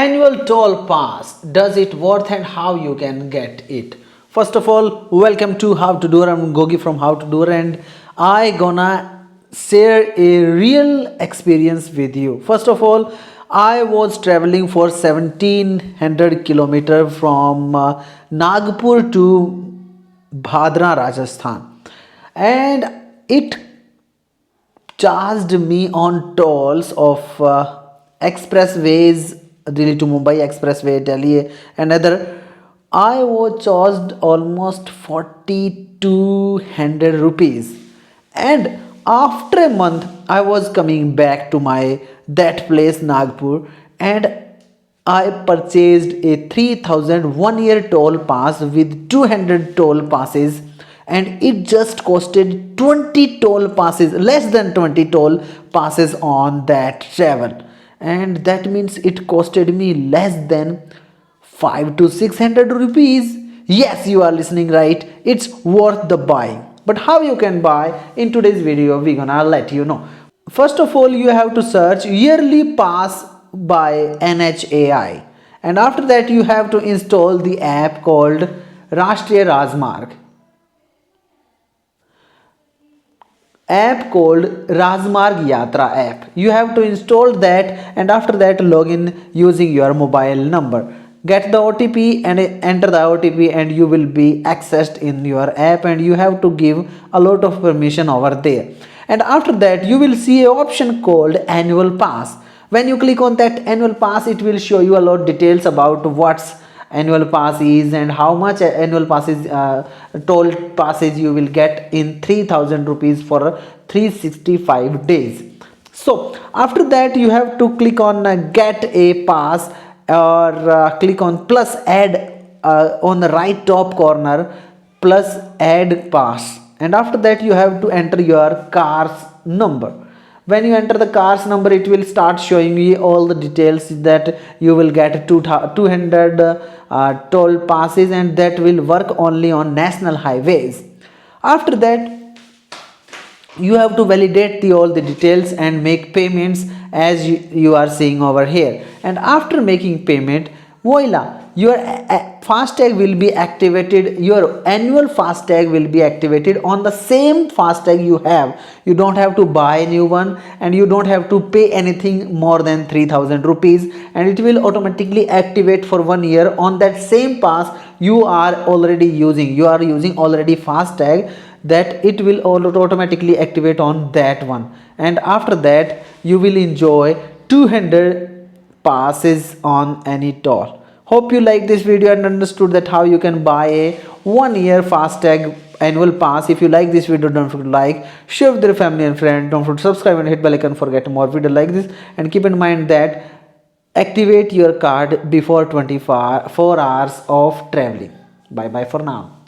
Annual toll pass, does it worth and how you can get it? First of all, welcome to How to Do It. I'm Gogi from How to Do It, and I gonna share a real experience with you. First of all, I was traveling for 1700 kilometer from Nagpur to Bhadra, Rajasthan, and it charged me on tolls of expressways, Delhi to Mumbai expressway, Delhi and other. I was charged almost 4200 rupees, and after a month I was coming back to my that place Nagpur, and I purchased a 3000 1 year toll pass with 200 toll passes, and it just costed 20 toll passes, less than 20 toll passes on that travel, and that means it costed me less than 5 to 600 rupees. Yes, you are listening right, it's worth the buying. But how you can buy, in today's video we gonna let you know. First of all, you have to search yearly pass by NHAI, and after that you have to install the app called Rashtriya Rajmarg Yatra app. You have to install that, and after that log in using your mobile number. Get the OTP and enter the OTP, and you will be accessed in your app, and you have to give a lot of permission over there. And after that you will see an option called annual pass. When you click on that annual pass, it will show you a lot of details about what's annual pass is and how much annual passes toll passes you will get in 3000 rupees for 365 days. So after that you have to click on get a pass, or click on plus add on the right top corner, plus add pass, and after that you have to enter your car's number. When you enter the car's number, it will start showing you all the details that you will get 200 toll passes, and that will work only on national highways. After that you have to validate all the details and make payments as you are seeing over here. And after making payment, voila, your FasTag will be activated. Your annual FasTag will be activated on the same FasTag you have. You don't have to buy a new one, and you don't have to pay anything more than 3000 rupees, and it will automatically activate for 1 year on that same pass you are already using. You are using already FasTag, that it will automatically activate on that one, and after that you will enjoy 200 passes on any toll. Hope you like this video and understood that how you can buy a 1 year FasTag annual pass. If you like this video, don't forget to like, share with your family and friends, don't forget to subscribe and hit bell icon for get more video like this, and keep in mind that activate your card before 24 hours of traveling. Bye bye for now.